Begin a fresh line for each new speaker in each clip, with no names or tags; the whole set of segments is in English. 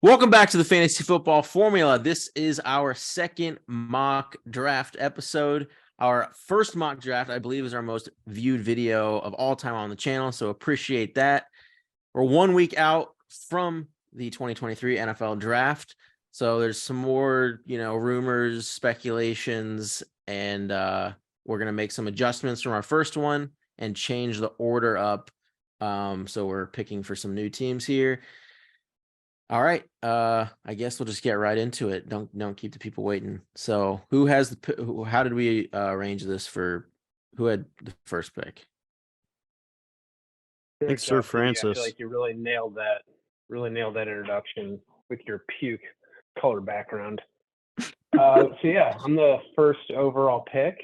Welcome back to the Fantasy Football Formula. This is our second mock draft episode. Our first mock draft, I believe, is our most viewed video of all time on the channel, so appreciate that. We're 1 week out from the 2023 NFL Draft, so there's some more, rumors, speculations, and we're going to make some adjustments from our first one and change the order up. So we're picking for some new teams here. All right. I guess we'll just get right into it. Don't keep the people waiting. So how did we arrange this for who had the first pick?
Thanks, Sir Francis.
I feel like you really nailed that introduction with your puke color background. I'm the first overall pick.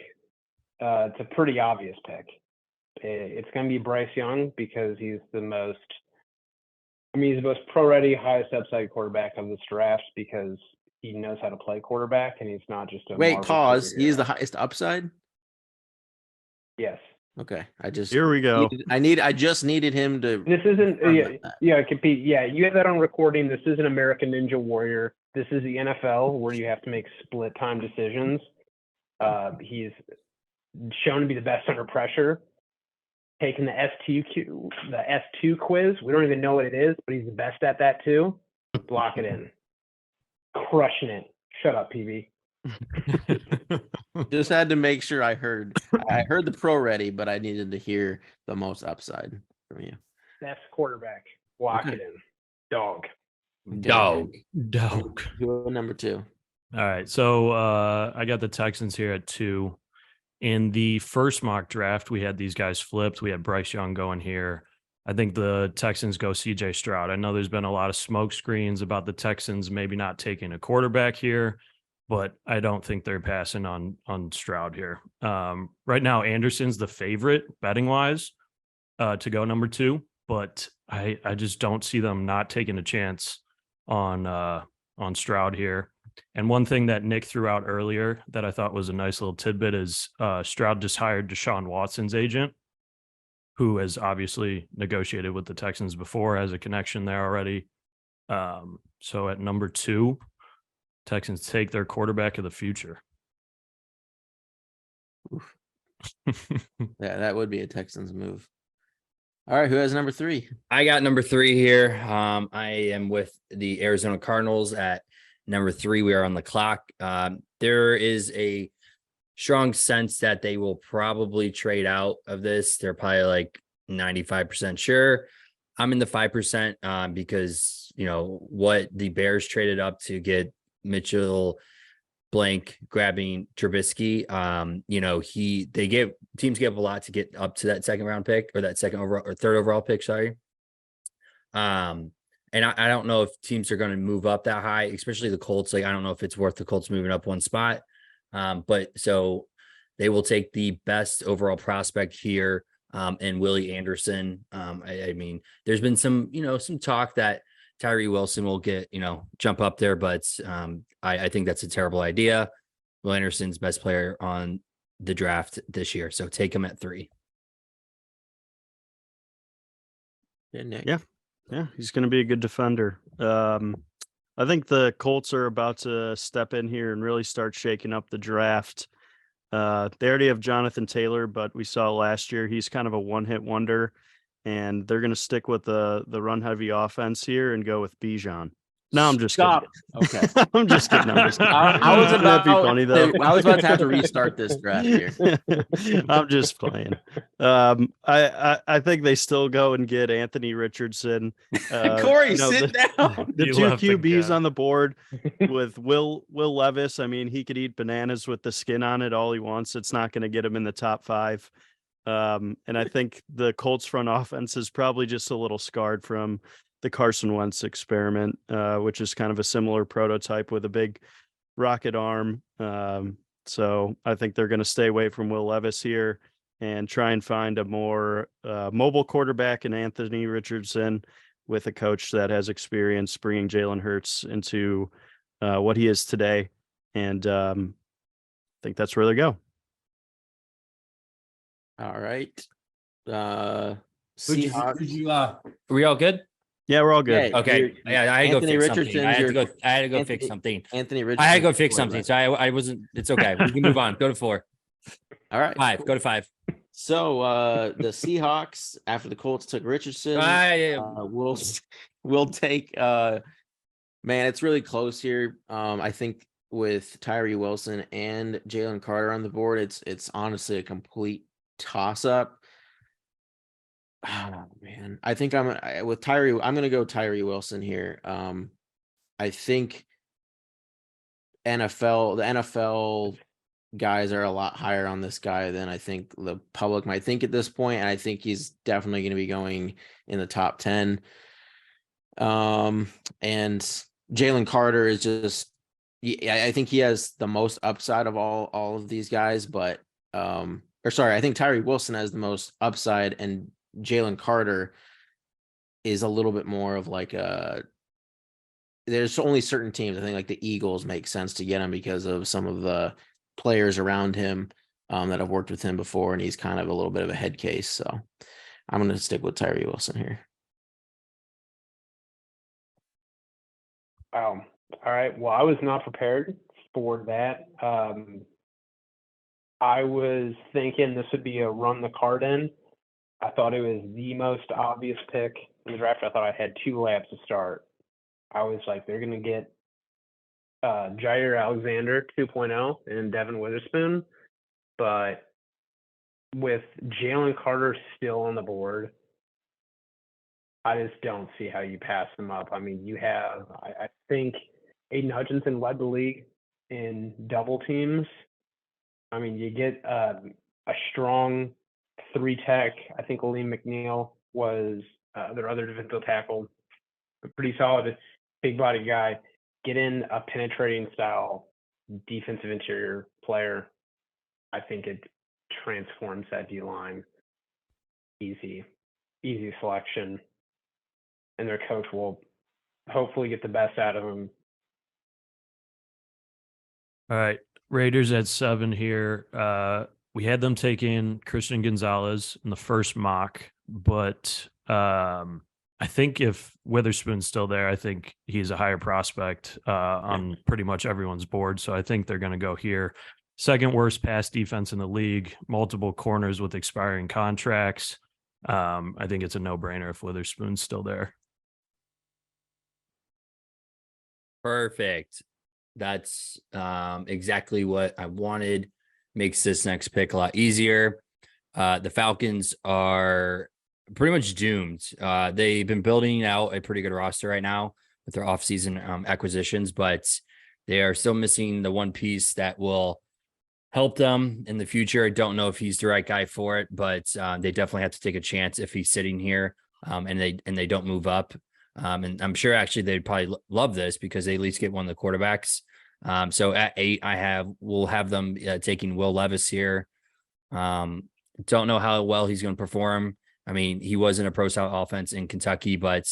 It's a pretty obvious pick. It's going to be Bryce Young because he's the most pro-ready, highest upside quarterback of this draft because he knows how to play quarterback and he's not just a
pause. He is the highest upside?
Yes.
Okay.
Here we go.
I just needed him to.
This isn't. Compete. Yeah, you have that on recording. This isn't American Ninja Warrior. This is the NFL where you have to make split time decisions. He's shown to be the best under pressure. Taking the S2 quiz. We don't even know what it is, but he's the best at that too. Block it in. Crushing it. Shut up, PB.
Just had to make sure I heard the pro ready, but I needed to hear the most upside from you.
Best quarterback. Block it in. Dog.
Who number 2?
All right. So I got the Texans here at 2. In the first mock draft, we had these guys flipped. We had Bryce Young going here. I think the Texans go CJ Stroud. I know there's been a lot of smoke screens about the Texans maybe not taking a quarterback here, but I don't think they're passing on Stroud here. Right now, Anderson's the favorite betting-wise to go number 2, but I just don't see them not taking a chance on Stroud here. And one thing that Nick threw out earlier that I thought was a nice little tidbit is Stroud just hired Deshaun Watson's agent, who has obviously negotiated with the Texans before, has a connection there already. So at number 2, Texans take their quarterback of the future.
Yeah, that would be a Texans move. All right, who has number 3?
I got number 3 here. I am with the Arizona Cardinals at number 3. We are on the clock. There is a strong sense that they will probably trade out of this. They're probably like 95% sure. I'm in the 5% because, what the Bears traded up to get Mitchell blank grabbing Trubisky. Teams give a lot to get up to that second round pick or that second overall or third overall pick. Sorry. And I don't know if teams are going to move up that high, especially the Colts. Like, I don't know if it's worth the Colts moving up one spot. But so they will take the best overall prospect here, and Willie Anderson. There's been some talk that Tyree Wilson will get, jump up there, but I think that's a terrible idea. Will Anderson's best player on the draft this year. So take him at 3.
Yeah, he's going to be a good defender. I think the Colts are about to step in here and really start shaking up the draft. They already have Jonathan Taylor, but we saw last year he's kind of a one-hit wonder, and they're going to stick with the run-heavy offense here and go with Bijan. No, I'm just kidding.
Okay.
I'm just kidding.
I was about to have to restart this draft here.
I'm just playing. I think they still go and get Anthony Richardson.
Corey, sit down.
The 2 QBs on the board with Will Levis. I mean, he could eat bananas with the skin on it all he wants. It's not going to get him in the top 5. And I think the Colts front offense is probably just a little scarred from the Carson Wentz experiment, which is kind of a similar prototype with a big rocket arm. So I think they're going to stay away from Will Levis here and try and find a more mobile quarterback in Anthony Richardson with a coach that has experience bringing Jalen Hurts into what he is today. And I think that's where they go.
All right.
Are we all good?
Yeah, we're all good.
Yeah,
Okay.
you're-
Yeah, I had to go
Anthony
fix something.
Richardson's
I had to
your
go. I had to go fix
Anthony-
something.
Anthony
I
Richardson.
had to go fix something. So I wasn't. It's okay. We can move on. Go to 4.
All right.
5.
cool.
Go to 5.
So the Seahawks, after the Colts took Richardson, we'll take man, it's really close here. I think with Tyree Wilson and Jalen Carter on the board, it's honestly a complete toss-up. Oh man. I think with Tyree, I'm gonna go Tyree Wilson here. I think the NFL guys are a lot higher on this guy than I think the public might think at this point, and I think he's definitely going to be going in the top 10. And Jalen Carter is just, I think he has the most upside of all of these guys, but I think Tyree Wilson has the most upside, and Jalen Carter is a little bit more of like there's only certain teams. I think like the Eagles make sense to get him because of some of the players around him that have worked with him before, and he's kind of a little bit of a head case. So I'm going to stick with Tyree Wilson here.
All right. Well, I was not prepared for that. I was thinking this would be a run the card in. I thought it was the most obvious pick in the draft. I thought I had 2 labs to start. I was like, they're going to get Jair Alexander 2.0 and Devin Witherspoon. But with Jalen Carter still on the board, I just don't see how you pass them up. I mean, you have, I think Aiden Hutchinson led the league in double teams. I mean, you get a strong 3-tech. I think Aleem McNeil was their other defensive tackle. A pretty solid, big body guy. Get in a penetrating style defensive interior player. I think it transforms that D line. Easy selection. And their coach will hopefully get the best out of him.
All right. Raiders at 7 here. We had them take in Christian Gonzalez in the first mock, but I think if Witherspoon's still there, I think he's a higher prospect on pretty much everyone's board. So I think they're going to go here. Second worst pass defense in the league, multiple corners with expiring contracts. I think it's a no-brainer if Witherspoon's still there.
Perfect. That's exactly what I wanted. Makes this next pick a lot easier. The Falcons are pretty much doomed. They've been building out a pretty good roster right now with their offseason acquisitions, but they are still missing the one piece that will help them in the future. I don't know if he's the right guy for it, but they definitely have to take a chance if he's sitting here and they don't move up. And I'm sure actually they'd probably love this because they at least get one of the quarterbacks. So at 8, we'll have them taking Will Levis here. Don't know how well he's going to perform. I mean, he was in a pro style offense in Kentucky, but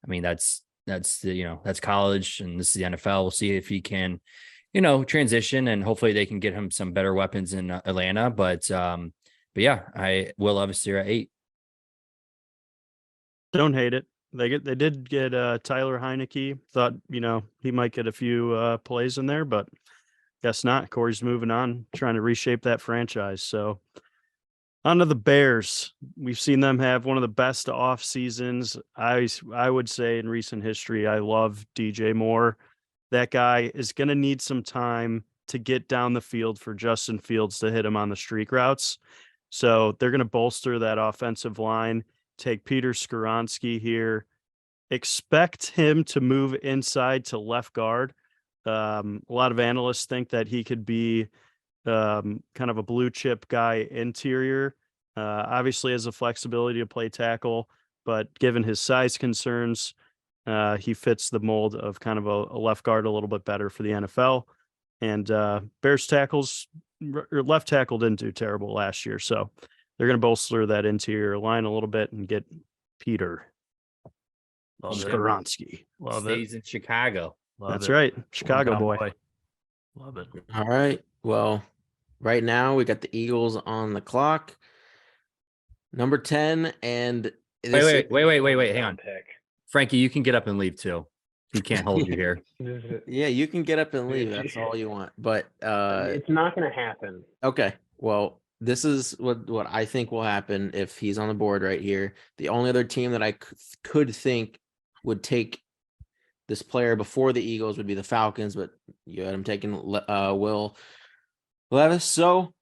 I mean, that's that's college and this is the NFL. We'll see if he can, transition, and hopefully they can get him some better weapons in Atlanta. But yeah, I Will Levis here at 8.
Don't hate it. They did get Tyler Heineke. Thought, he might get a few plays in there, but guess not. Corey's moving on, trying to reshape that franchise. So on to the Bears. We've seen them have one of the best off seasons, I would say, in recent history. I love DJ Moore. That guy is going to need some time to get down the field for Justin Fields to hit him on the streak routes. So they're going to bolster that offensive line. Take Peter Skoronski here. Expect him to move inside to left guard. A lot of analysts think that he could be kind of a blue chip guy interior. Obviously has the flexibility to play tackle, but given his size concerns, he fits the mold of kind of a left guard a little bit better for the NFL. And Bears tackles, or left tackle, didn't do terrible last year. So they're going to bolster that interior line a little bit and get Peter Skoronski.
Stays in Chicago.
That's right. Chicago boy. Love it.
All right. Well, right now we got the Eagles on the clock. Number 10, and
Wait. Hang on.
Pick.
Frankie, you can get up and leave too. He can't hold you here.
Yeah, you can get up and leave. That's all you want. But
It's not going to happen.
okay. Well, this is what I think will happen if he's on the board right here. The only other team that I could think would take this player before the Eagles would be the Falcons, but you had him taking Will Levis. So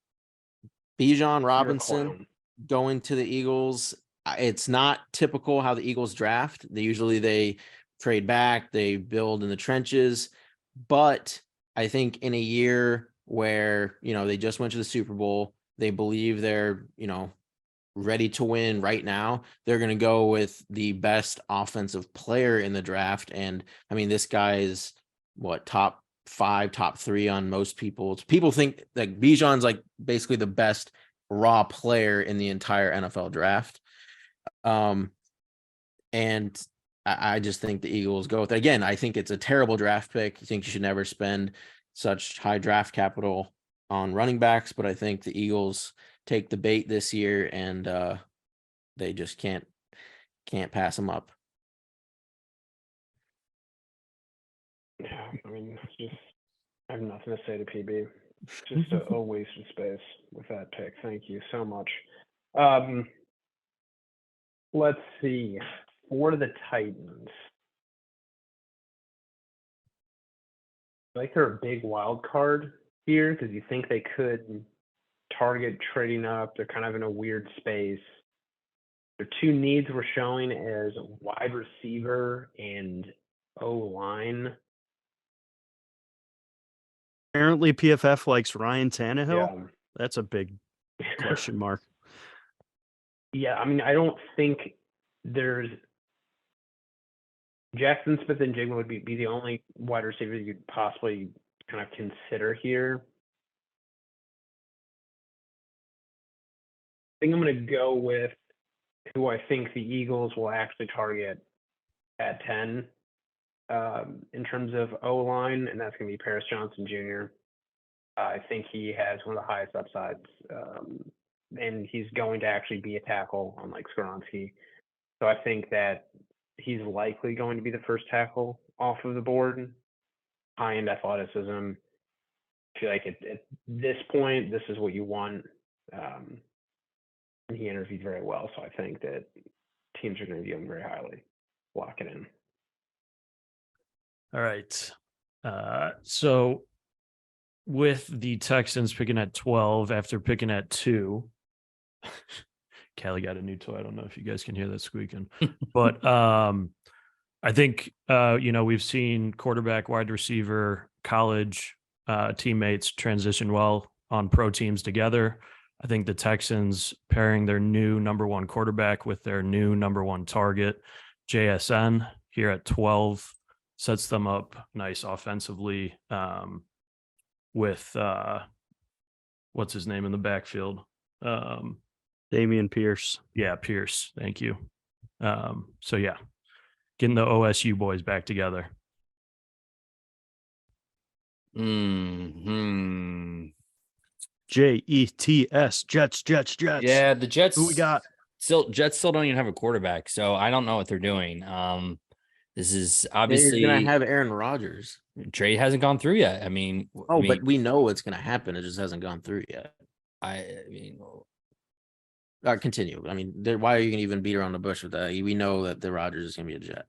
Bijan Robinson going to the Eagles. It's not typical how the Eagles draft. They trade back, they build in the trenches. But I think in a year where, they just went to the Super Bowl, they believe they're, ready to win right now, they're going to go with the best offensive player in the draft. And I mean, this guy is top 5, top 3 on most people. People think like Bijan's like basically the best raw player in the entire NFL draft. And I just think the Eagles go with it. Again, I think it's a terrible draft pick. I think you should never spend such high draft capital on running backs, but I think the Eagles take the bait this year, and they just can't pass them up.
Yeah, I mean, I have nothing to say to PB. Just a waste of space with that pick. Thank you so much. Let's see. For the Titans, they're a big wild card here because you think they could target trading up. They're kind of in a weird space. Their 2 needs we're showing as wide receiver and O-line.
Apparently PFF likes Ryan Tannehill.
Yeah.
That's a big question mark.
Yeah, I mean, I don't think there's Jackson Smith and Jigma would be the only wide receiver you'd possibly kind of consider here. I think I'm going to go with who I think the Eagles will actually target at 10 in terms of O-line, and that's going to be Paris Johnson Jr. I think he has one of the highest upsides, and he's going to actually be a tackle, unlike Skoronski. So I think that he's likely going to be the first tackle off of the board. High-end athleticism. I feel like at this point, this is what you want. And he interviewed very well, so I think that teams are going to view him very highly. Lock it in.
All right. So with the Texans picking at 12 after picking at 2, Callie got a new toy. I don't know if you guys can hear that squeaking, but I think, we've seen quarterback, wide receiver, college teammates transition well on pro teams together. I think the Texans pairing their new number 1 quarterback with their new number 1 target, JSN, here at 12 sets them up nice offensively with what's his name in the backfield?
Damian Pierce.
Yeah, Pierce. Thank you. So yeah, getting the OSU boys back together.
Jets, Jets.
Yeah, the Jets.
Who we got?
Jets still don't even have a quarterback, so I don't know what they're doing. This is obviously
you're gonna have Aaron Rodgers.
Trade hasn't gone through yet.
But we know what's gonna happen. It just hasn't gone through yet. Continue. Why are you gonna even beat around the bush with that? We know that the Rodgers is gonna be a Jet.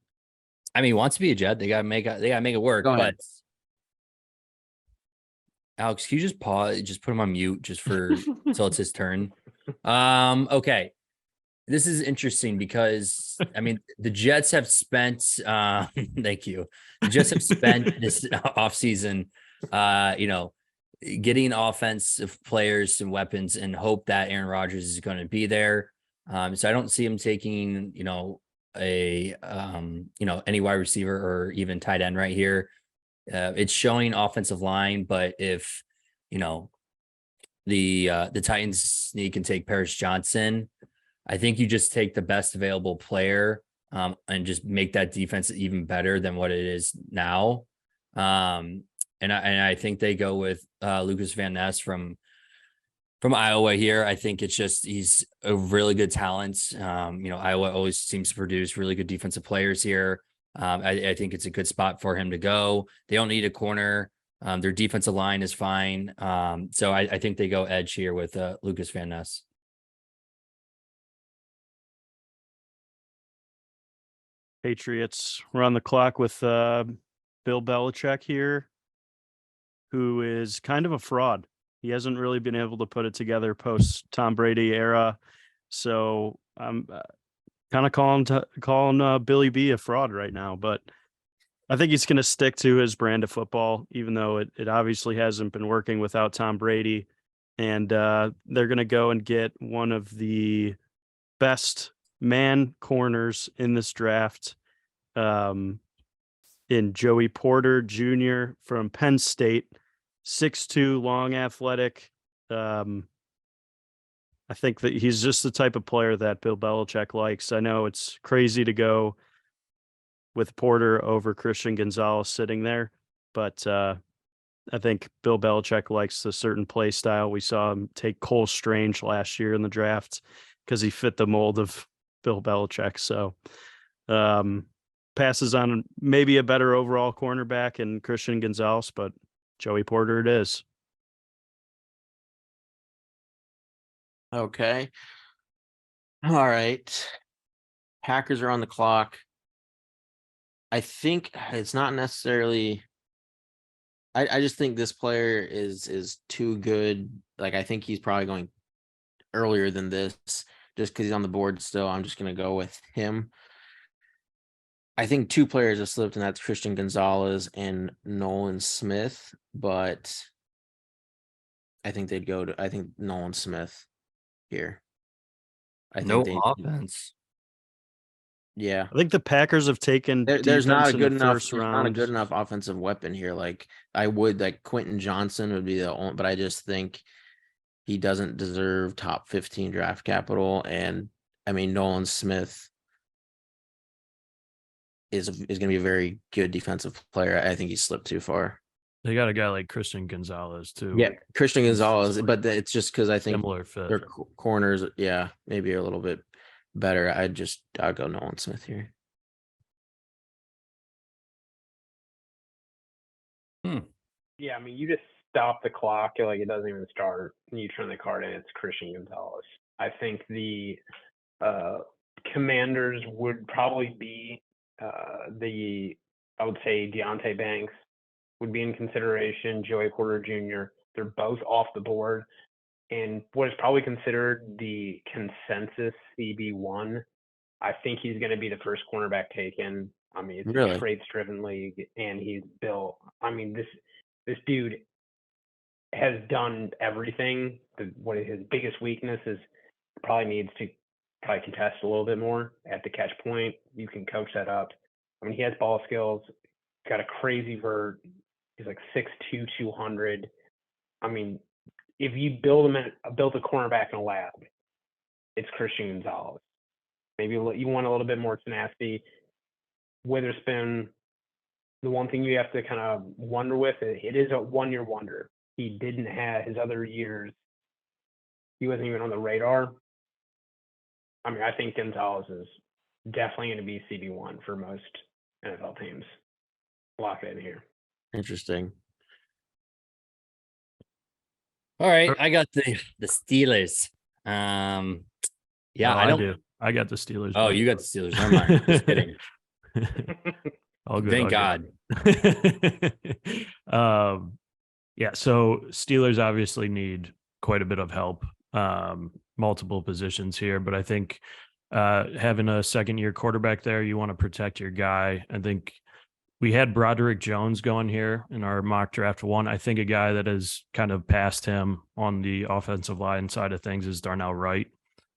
He wants to be a Jet. They gotta make it work.
Go ahead.
Alex, can you just pause? Just put him on mute just for until it's his turn. Okay. This is interesting because the Jets have spent thank you. The Jets have spent this offseason getting offensive players and weapons and hope that Aaron Rodgers is going to be there. So I don't see him taking, any wide receiver or even tight end right here. It's showing offensive line, but if, the Titans can take Paris Johnson, I think you just take the best available player and just make that defense even better than what it is now. And I think they go with Lucas Van Ness from from Iowa here. I think it's just he's a really good talent. Iowa always seems to produce really good defensive players here. I think it's a good spot for him to go. They don't need a corner. Their defensive line is fine. So I think they go edge here with Lucas Van Ness.
Patriots. We're on the clock with Bill Belichick here, who is kind of a fraud. He hasn't really been able to put it together post Tom Brady era. So I'm kind of calling Billy B a fraud right now, but I think he's going to stick to his brand of football, even though it obviously hasn't been working without Tom Brady. And they're going to go and get one of the best man corners in this draft, in Joey Porter Jr. from Penn State, 6'2", long, athletic. I think that he's just the type of player that Bill Belichick likes. I know it's crazy to go with Porter over Christian Gonzalez sitting there, but I think Bill Belichick likes a certain play style. We saw him take Cole Strange last year in the draft because he fit the mold of Bill Belichick. So passes on maybe a better overall cornerback in Christian Gonzalez, but Joey Porter it is.
Okay. All right. Packers are on the clock. I think it's not necessarily. I just think this player is too good. Like, I think he's probably going earlier than this just because he's on the board still. I'm just going to go with him. I think two players have slipped, and that's Christian Gonzalez and Nolan Smith, but I think they'd go to, I think Nolan Smith here. I think
No offense.
Yeah.
I think the Packers have taken
There's not a good enough
first round.
not a good enough offensive weapon here. Like, I would, like, Quentin Johnson would be the only, but I just think he doesn't deserve top 15 draft capital. And I mean, Nolan Smith is going to be a very good defensive player. I think he slipped too far.
They got a guy like Christian Gonzalez too.
Yeah, Christian Gonzalez, but it's just because I think
Similar fit.
their corners, yeah, maybe a little bit better. I'll go Nolan Smith here.
Yeah, I mean, you just stop the clock, like it doesn't even start, and you turn the card in, it's Christian Gonzalez. I think the Commanders would probably be I would say Deontay Banks would be in consideration, Joey Porter Jr. They're both off the board. And what is probably considered the consensus CB1, I think he's going to be the first cornerback taken. I mean, it's
Really?
a traits-driven league, and he's built. I mean, this dude has done everything. What his biggest weakness is, probably needs to contest a little bit more at the catch point. You can coach that up. I mean, he has ball skills, got a crazy vert. He's like 6'2", 200. I mean, if you build a cornerback in a lab, it's Christian Gonzalez. Maybe you want a little bit more tenacity. Witherspoon, the one thing you have to kind of wonder with it is a one-year wonder. He didn't have his other years. He wasn't even on the radar. I mean, I think Gonzalez is definitely going to be CB1 for most NFL teams. Lock it in here.
Interesting.
All right, I got the Steelers. Yeah,
I do. I got the Steelers.
Oh, you got the Steelers. Never mind. Just kidding.
All good.
Thank God.
Yeah. So Steelers obviously need quite a bit of help, multiple positions here, but I think having a second-year quarterback there, you want to protect your guy. I think we had Broderick Jones going here in our mock draft one. I think a guy that has kind of passed him on the offensive line side of things is Darnell Wright.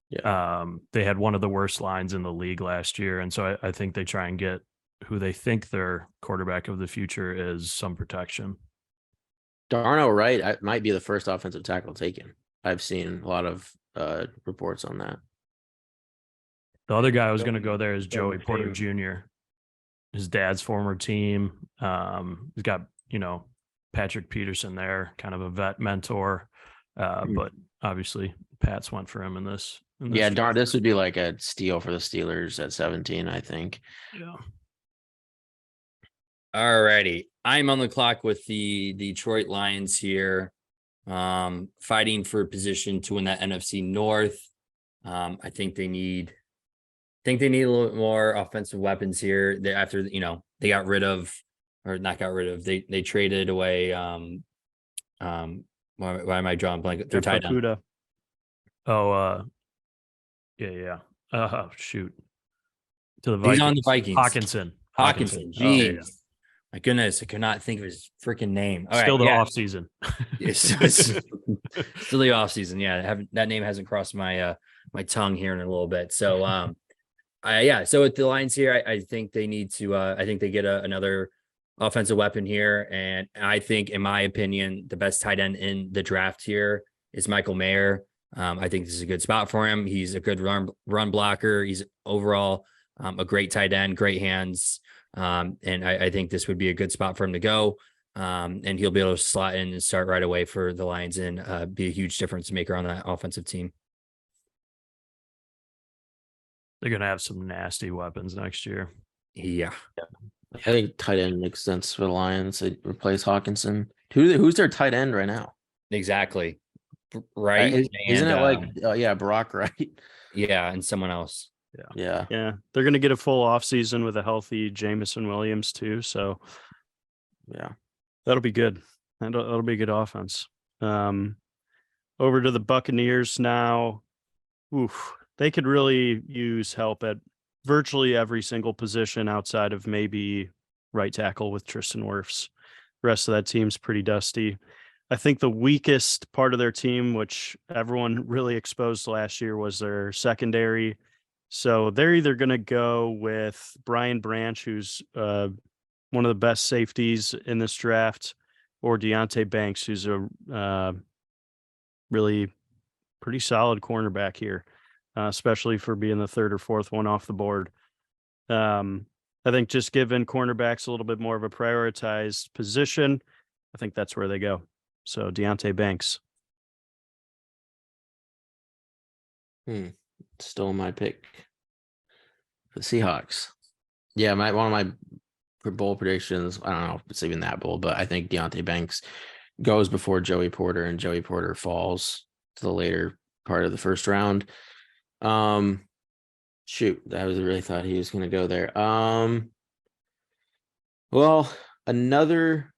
Yeah.
They had one of the worst lines in the league last year. And so I think they try and get who they think their quarterback of the future is some protection.
Darnell Wright might be the first offensive tackle taken. I've seen a lot of reports on that.
The other guy I was going to go there is Joey Porter Jr., his dad's former team. He's got, Patrick Peterson there, kind of a vet mentor. But obviously Pats went for him in this.
Yeah, darn, this would be like a steal for the Steelers at 17, I think.
Yeah.
All righty. I'm on the clock with the Detroit Lions here, fighting for position to win that NFC North. I think they need a little bit more offensive weapons here. They after they got rid of, or not got rid of, they traded away why am I drawing blank? They're tied
Fukuda.
Oh, yeah. Shoot. To the Vikings.
He's on the Vikings.
Hawkinson.
Hawkinson.
Oh, yeah,
Jeez.
yeah.
My goodness, I could not think of his freaking name. All
Still
right,
the off season.
It's still the off season. Yeah, that name hasn't crossed my my tongue here in a little bit. So so with the Lions here, I think they need to I think they get another offensive weapon here. And I think, in my opinion, the best tight end in the draft here is Michael Mayer. I think this is a good spot for him. He's a good run blocker. He's overall a great tight end, great hands. And I think this would be a good spot for him to go. And he'll be able to slot in and start right away for the Lions and be a huge difference maker on that offensive team.
They're going to have some nasty weapons next year.
Yeah.
I think tight end makes sense for the Lions. They replace Hawkinson. Who's their tight end right now?
Exactly. Right.
Isn't it like Brock, right?
Yeah. And someone else.
Yeah.
They're going to get a full offseason with a healthy Jameson Williams too. So
yeah,
that'll be good. That'll be a good offense. Over to the Buccaneers now. Oof, they could really use help at virtually every single position outside of maybe right tackle with Tristan Wirfs. The rest of that team's pretty dusty. I think the weakest part of their team, which everyone really exposed last year, was their secondary. So they're either going to go with Brian Branch, who's one of the best safeties in this draft, or Deontay Banks, who's a really pretty solid cornerback here, especially for being the third or fourth one off the board. I think just giving cornerbacks a little bit more of a prioritized position, I think that's where they go. So Deontay Banks.
Still my pick. The Seahawks. Yeah, one of my bold predictions. I don't know if it's even that bold, but I think Deontay Banks goes before Joey Porter, and Joey Porter falls to the later part of the first round. Shoot, I really thought he was going to go there. Well, another.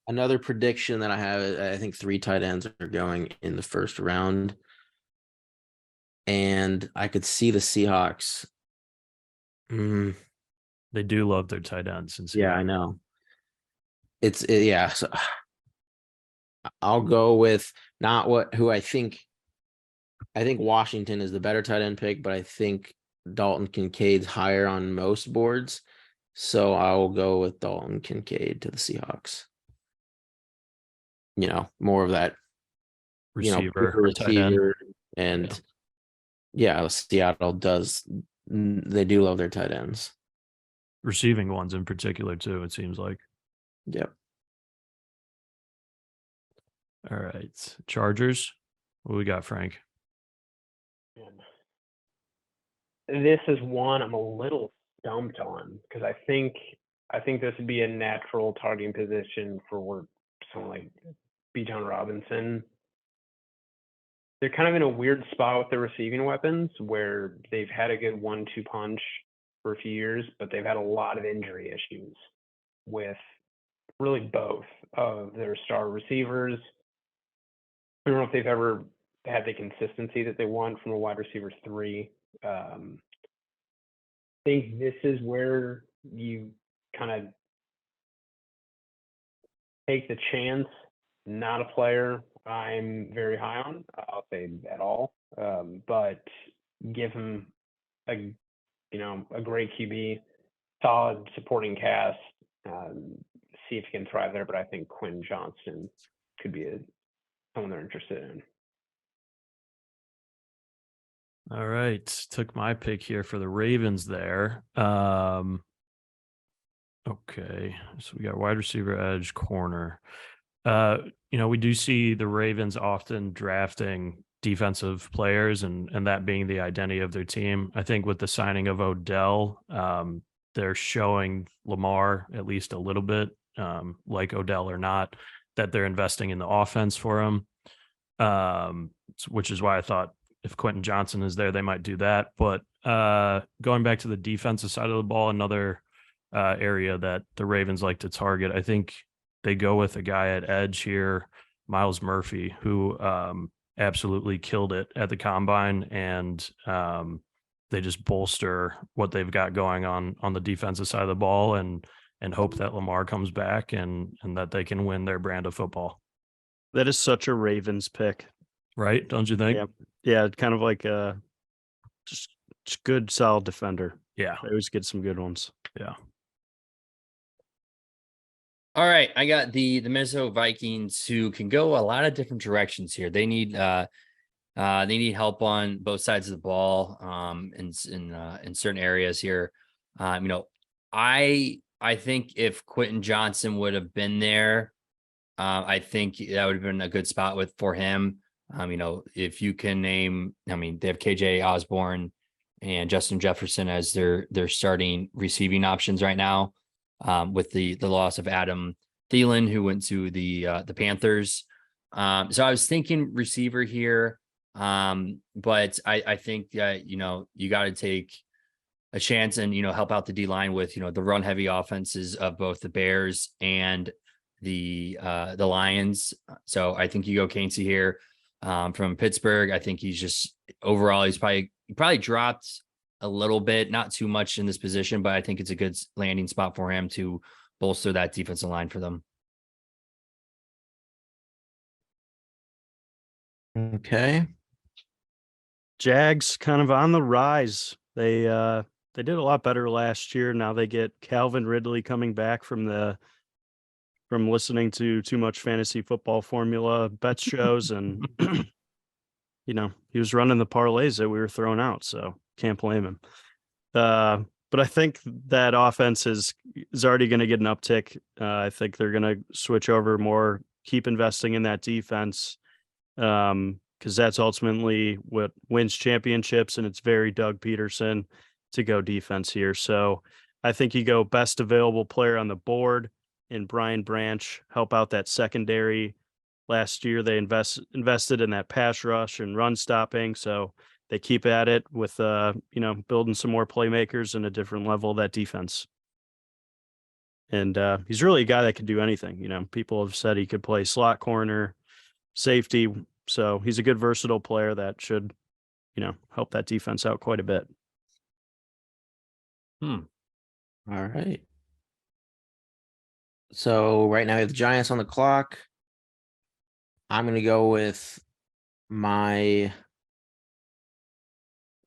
Another prediction that I have, I think 3 tight ends are going in the first round. And I could see the Seahawks.
They do love their tight ends.
Yeah, I know. So I'll go with who I think. I think Washington is the better tight end pick, but I think Dalton Kincaid's higher on most boards. So I will go with Dalton Kincaid to the Seahawks. More of that receiver, and Seattle they do love their tight ends.
Receiving ones in particular too, it seems like.
Yep.
All right. Chargers. What we got, Frank?
This is one I'm a little stumped on because I think this would be a natural targeting position for someone like Bijan Robinson. They're kind of in a weird spot with their receiving weapons where they've had a good 1-2 punch for a few years, but they've had a lot of injury issues with really both of their star receivers. I don't know if they've ever had the consistency that they want from a wide receiver 3. I think this is where you kind of take the chance. Not a player I'm very high on, I'll say at all, but give him a great QB, solid supporting cast, see if he can thrive there. But I think Quinn Johnston could be someone they're interested in.
All right. Took my pick here for the Ravens there. Okay. So we got wide receiver, edge, corner. We do see the Ravens often drafting defensive players and that being the identity of their team. I think with the signing of Odell, they're showing Lamar at least a little bit, like Odell or not, that they're investing in the offense for him. Which is why I thought if Quentin Johnson is there, they might do that. But going back to the defensive side of the ball, another area that the Ravens like to target, I think they go with a guy at edge here, Miles Murphy, who absolutely killed it at the combine, and they just bolster what they've got going on the defensive side of the ball, and hope that Lamar comes back and that they can win their brand of football.
That is such a Ravens pick.
Right? Don't you think?
Yeah. Yeah. Kind of like just good, solid defender.
Yeah.
They always get some good ones.
Yeah.
All right, I got the Minnesota Vikings, who can go a lot of different directions here. They need help on both sides of the ball, in certain areas here. I think if Quentin Johnson would have been there, I think that would have been a good spot for him. If you can name, they have KJ Osborne and Justin Jefferson as their starting receiving options right now. With the loss of Adam Thielen, who went to the Panthers. So I was thinking receiver here. But I think you got to take a chance and, help out the D line with, the run heavy offenses of both the Bears and the Lions. So I think you go Kainsey here, from Pittsburgh. I think he's just overall, he probably dropped a little bit, not too much in this position, but I think it's a good landing spot for him to bolster that defensive line for them.
Okay.
Jags kind of on the rise. They did a lot better last year. Now they get Calvin Ridley coming back from listening to too much fantasy football formula bet shows, and he was running the parlays that we were throwing out, so can't blame him. But I think that offense is already going to get an uptick. I think they're going to switch over more, keep investing in that defense, because that's ultimately what wins championships, and it's very Doug Peterson to go defense here. So I think you go best available player on the board in Brian Branch, help out that secondary. Last year they invested in that pass rush and run stopping, so they keep at it with building some more playmakers and a different level of that defense. And he's really a guy that can do anything. People have said he could play slot corner, safety, so he's a good versatile player that should help that defense out quite a bit.
All right. So right now we have the Giants on the clock. I'm going to go with I'm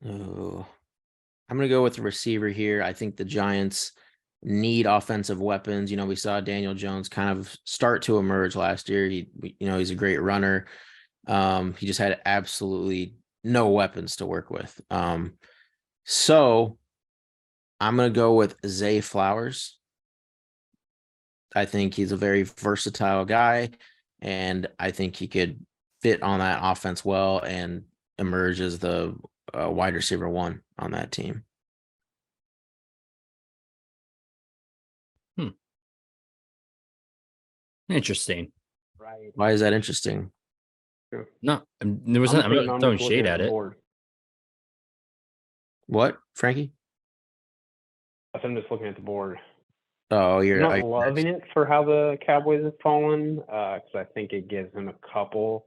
going to go with the receiver here. I think the Giants need offensive weapons. We saw Daniel Jones kind of start to emerge last year. He's a great runner. He just had absolutely no weapons to work with. So I'm going to go with Zay Flowers. I think he's a very versatile guy, and I think he could fit on that offense well and emerge as the wide receiver one on that team.
Interesting.
Right.
Why is that interesting?
No, I'm not throwing shade at it.
What, Frankie?
I'm just looking at the board.
Oh,
I'm
you're
not loving it for how the Cowboys have fallen, because I think it gives them a couple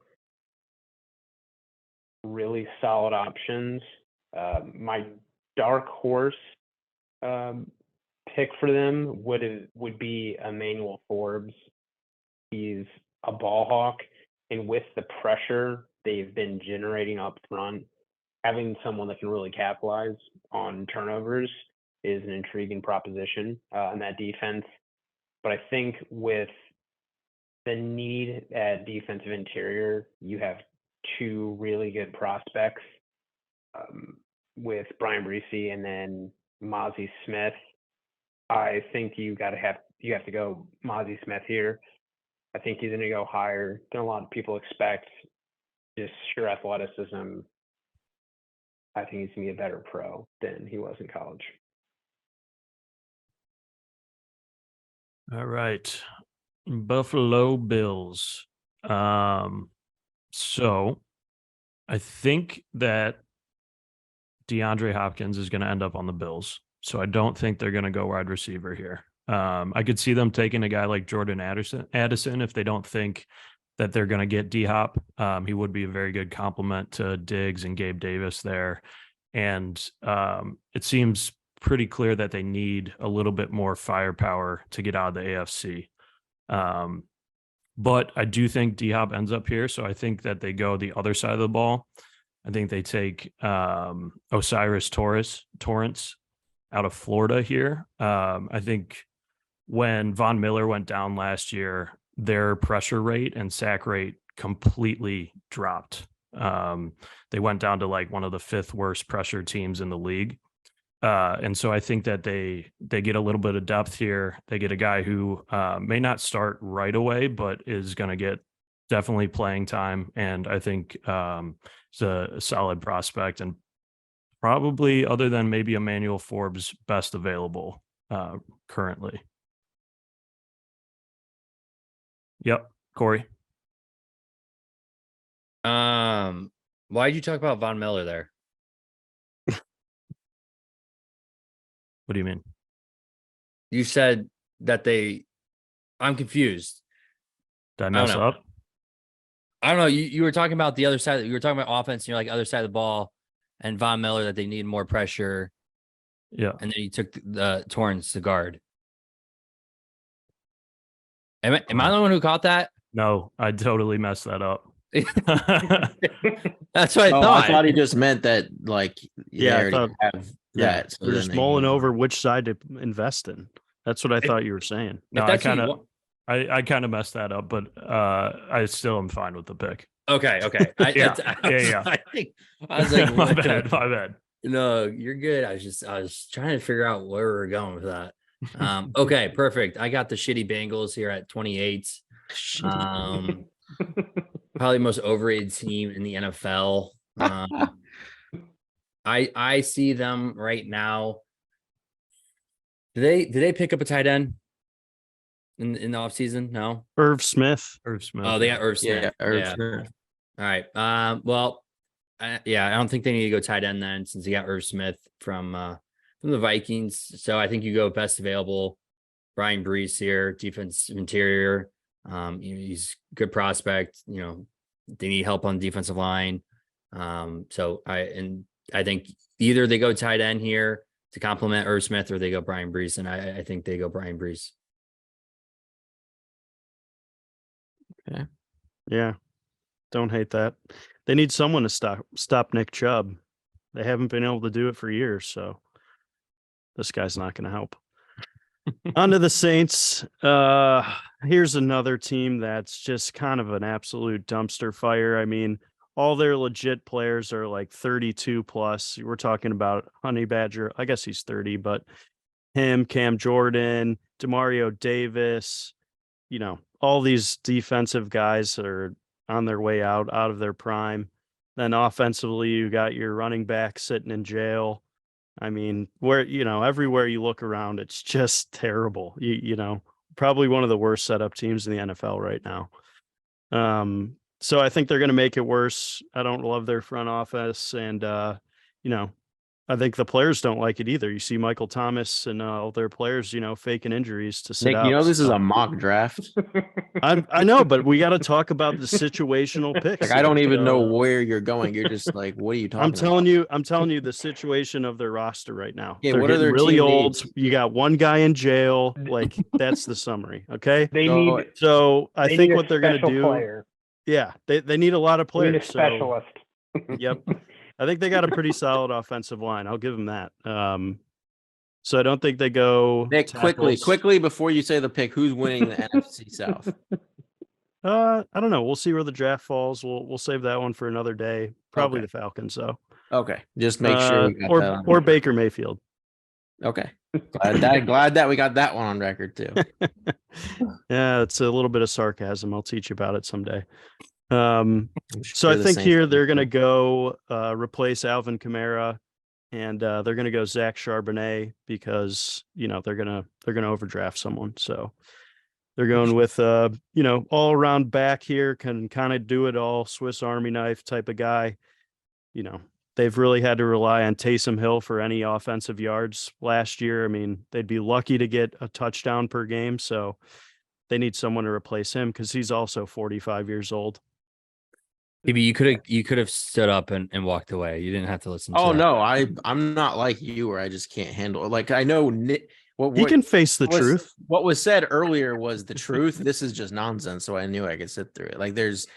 really solid options. My dark horse pick for them would be Emmanuel Forbes. He's a ball hawk, and with the pressure they've been generating up front, having someone that can really capitalize on turnovers is an intriguing proposition in that defense. But I think with the need at defensive interior, you have two really good prospects with Brian Breesy and then Mozzie Smith. I think you have to go Mozzie Smith here. I think he's going to go higher than a lot of people expect. Just sheer athleticism. I think he's going to be a better pro than he was in college.
All right. Buffalo Bills. So I think that DeAndre Hopkins is going to end up on the Bills. So I don't think they're going to go wide receiver here. I could see them taking a guy like Jordan Addison if they don't think that they're going to get D-Hop. He would be a very good complement to Diggs and Gabe Davis there. And it seems pretty clear that they need a little bit more firepower to get out of the AFC. But I do think D-Hop ends up here. So I think that they go the other side of the ball. I think they take Osiris Torrance out of Florida here. I think when Von Miller went down last year, their pressure rate and sack rate completely dropped. They went down to like one of the 5th worst pressure teams in the league. And so I think that they get a little bit of depth here. They get a guy who may not start right away, but is going to get definitely playing time. And I think it's a solid prospect and probably, other than maybe Emmanuel Forbes, best available currently. Yep. Corey.
Why'd you talk about Von Miller there?
What do you mean?
You said that I'm confused.
Did I mess
know.
up?
I don't know. You were talking about the other side. You were talking about offense, and you're like other side of the ball, and Von Miller that they need more pressure.
Yeah.
And then you took the Torrance to guard. Am I the one who caught that?
No, I totally messed that up.
That's what I
Oh,
thought.
I thought he just meant that, like,
Yeah, I
they already
thought-
have
Yeah,
that. So
we're
then
just
they
mulling
can-
over which side to invest in. That's what I thought you were saying.
No,
If that's what you want-
I kind of messed that up, but I still am fine with the pick.
Okay.
Yeah.
I think I was like,
my
what the-
bad.
No, you're good. I was trying to figure out where we were going with that. Okay, perfect. I got the shitty Bengals here at 28. Probably most overrated team in the NFL. I see them right now. Do they pick up a tight end in the offseason? No.
Irv Smith.
Oh, they got Irv Smith.
Yeah, Irv Smith.
All right. Well, I don't think they need to go tight end then, since you got Irv Smith from the Vikings. So I think you go best available. Brian Brees here, defense interior. He's a good prospect. They need help on the defensive line. So I think either they go tight end here to complement Irv Smith, or they go Brian Brees, and I think they go Brian Brees.
Okay.
Yeah. Don't hate that. They need someone to stop Nick Chubb. They haven't been able to do it for years, so this guy's not going to help. On to the Saints. Here's another team that's just kind of an absolute dumpster fire. I mean, all their legit players are like 32 plus. We're talking about Honey Badger. I guess he's 30, but him, Cam Jordan, Demario Davis, all these defensive guys that are on their way out of their prime. Then offensively, you got your running back sitting in jail. I mean, everywhere you look around, it's just terrible. Probably one of the worst setup teams in the NFL right now. So I think they're going to make it worse. I don't love their front office. And, I think the players don't like it either. You see Michael Thomas and all their players, faking injuries to sit
Nick,
out.
this is a mock draft.
I know, but we got to talk about the situational picks.
Like, I don't even know
So,
where you're going. You're just like, what are you talking
I'm telling
about?
you the situation of their roster right now.
Yeah,
They're
what are
getting
their
really
team
old.
needs?
You got one guy in jail. Like, that's the summary. Okay.
They
So-
need.
So I
they
think
need a
what they're going to
special
do.
Player.
Yeah, they need a lot of
They need a
players. So,
specialist.
yep. I think they got a pretty solid offensive line. I'll give them that. So I don't think they go.
Nick,
tackles.
quickly before you say the pick, who's winning the NFC South?
I don't know. We'll see where the draft falls. We'll save that one for another day. Probably
Okay.
the Falcons, though.
Okay, just make sure we got that on.
or Baker Mayfield.
Okay. Glad that we got that one on record too.
Yeah, it's a little bit of sarcasm. I'll teach you about it someday. So
I'm
I
sure the
think
Saints
here
will
they're
do
going to
too.
go replace Alvin Kamara, and they're going to go Zach Charbonnet because they're gonna overdraft someone. So they're going with all around back here, can kind of do it all, Swiss Army knife type of guy. They've really had to rely on Taysom Hill for any offensive yards last year. I mean, they'd be lucky to get a touchdown per game, so they need someone to replace him because he's also 45 years old.
Maybe you could have stood up and walked away. You didn't have to listen to
Oh
that.
no, I'm not like you where I just can't handle it. Like I know Nick,
He can face the truth.
What was said earlier was the truth. This is just nonsense. So I knew I could sit through it. Like there's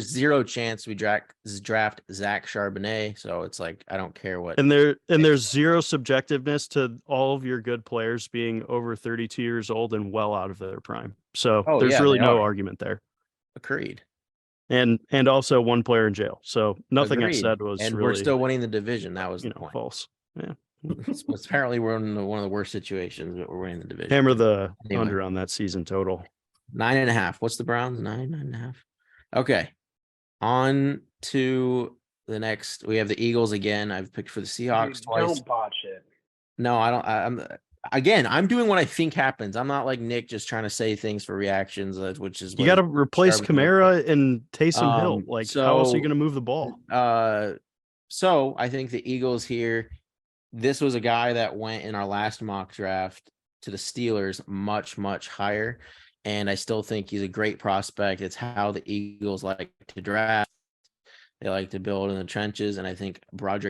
zero chance we draft Zach Charbonnet. So it's like I don't care what.
And there's zero subjectiveness to all of your good players being over 32 years old and well out of their prime. So
Oh,
there's
yeah,
really
they
no
are.
argument there.
Agreed.
And also one player in jail. So nothing I
Agreed.
said was
and
really
we're still winning the division. That was the point.
false. Yeah.
Apparently, we're in one of the worst situations, but we're winning the division.
Hammer the
Anyway.
under on that season total.
9.5. What's the Browns? 9.5. Okay. On to the next. We have the Eagles again. I've picked for the Seahawks
Dude,
twice.
don't botch it.
No, I don't. I'm doing what I think happens. I'm not like Nick just trying to say things for reactions, which is
You got to replace Kamara and Taysom Hill. Like, how else are you going to move the ball?
So I think the Eagles here. This was a guy that went in our last mock draft to the Steelers much, much higher. And I still think he's a great prospect. It's how the Eagles like to draft. They like to build in the trenches. And I think there's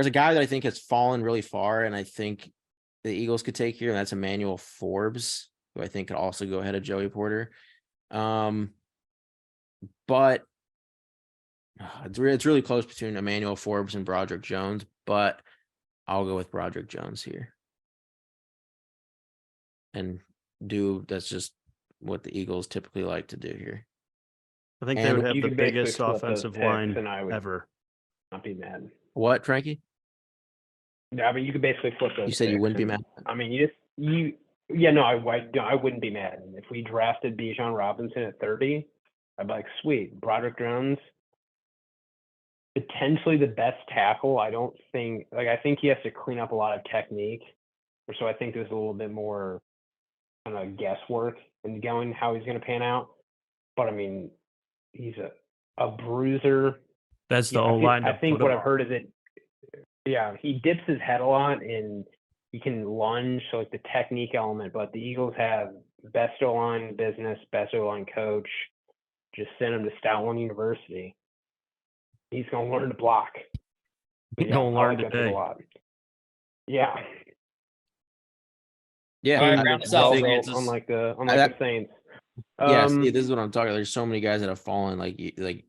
a guy that I think has fallen really far. And I think the Eagles could take here. And that's Emmanuel Forbes, who I think could also go ahead of Joey Porter. But it's really close between Emmanuel Forbes and Broderick Jones. But I'll go with Broderick Jones here. And that's just what the Eagles typically like to do here.
I think they would have
You
the
could basically
biggest
flip those
offensive
picks,
line
and I would
ever.
not be mad.
What, Frankie?
Yeah, I mean, you could basically flip those.
You said you
picks
wouldn't be
and-
mad?
I mean, I wouldn't be mad. If we drafted Bijan Robinson at 30, I'd be like, sweet, Broderick Jones, potentially the best tackle. I think he has to clean up a lot of technique. So I think there's a little bit more kind of guesswork in going how he's going to pan out. But I mean, he's a bruiser.
That's the whole line.
I think what I've heard is he dips his head a lot and he can lunge, so like the technique element. But the Eagles have best O-line business, best O-line coach. Just send him to Stoutland University. He's going to learn to block.
He's going to learn today.
A lot. Yeah.
Yeah.
Unlike the Saints.
See, this is what I'm talking about. There's so many guys that have fallen. Like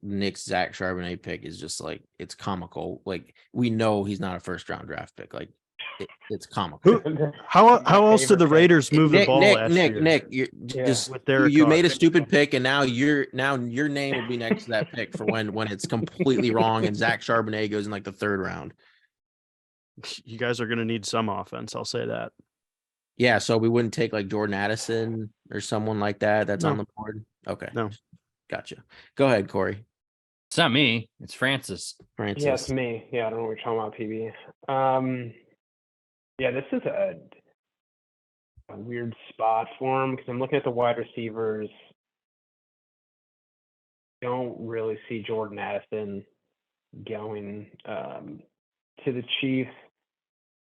Nick's Zach Charbonnet pick is just like, it's comical. Like we know he's not a first round draft pick. Like it's comical.
How else did the Raiders move the ball last year?
Nick, you made a stupid pick, and now your name will be next to that pick for when it's completely wrong and Zach Charbonnet goes in like the third round.
You guys are going to need some offense. I'll say that.
Yeah, so we wouldn't take like Jordan Addison or someone like that that's on the board. Okay,
no,
gotcha. Go ahead, Corey.
It's not me. It's Francis.
Yeah, it's me. Yeah, I don't know what you're talking about, PB. Yeah, this is a weird spot for him because I'm looking at the wide receivers. Don't really see Jordan Addison going to the Chiefs.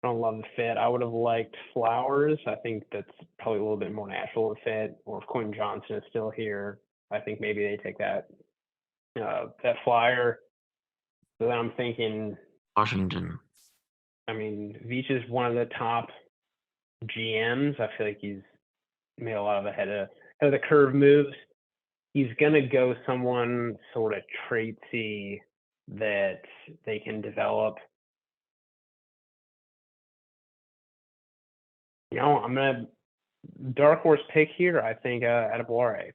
I don't love the fit. I would have liked Flowers. I think that's probably a little bit more natural to fit. Or if Quentin Johnson is still here, I think maybe they take that flyer. So then I'm thinking
Washington.
I mean, Veach is one of the top GMs. I feel like he's made a lot of ahead of the curve moves. He's gonna go someone sort of traitsy that they can develop. I'm gonna dark horse pick here. I think Adebawore.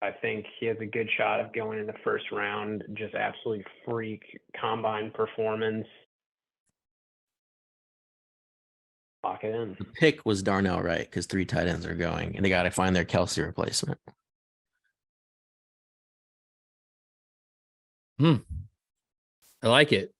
I think he has a good shot of going in the first round. Just absolutely freak combine performance. lock it in.
The pick was Darnell Wright because 3 tight ends are going, and they got to find their Kelsey replacement.
I like it.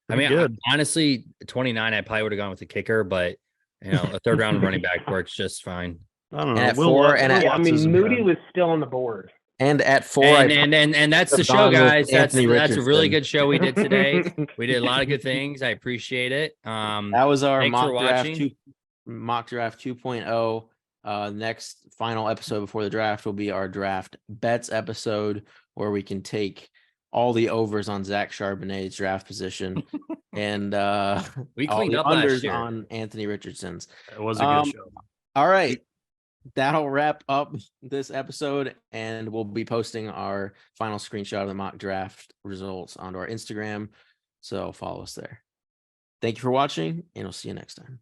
I
Pretty
mean,
good.
honestly, 29, I probably would have gone with the kicker, but a third round running back works just fine.
I don't know.
And at 4, and at-
Yeah, I
Lutz
mean,
isn't
Moody
bad.
was still on the board.
And at 4,
And that's the
have
show,
gone with
guys. That's
Anthony
a really
Richardson.
good show we did today. We did a lot of good things. I appreciate it.
That was our
Thanks for
mock draft 2.0. Next final episode before the draft will be our draft bets episode, where we can take all the overs on Zach Charbonnet's draft position and
We
all
cleaned
the
up last
unders
year.
on Anthony Richardson's.
It was a good show.
All right. That'll wrap up this episode, and we'll be posting our final screenshot of the mock draft results onto our Instagram. So follow us there. Thank you for watching, and we'll see you next time.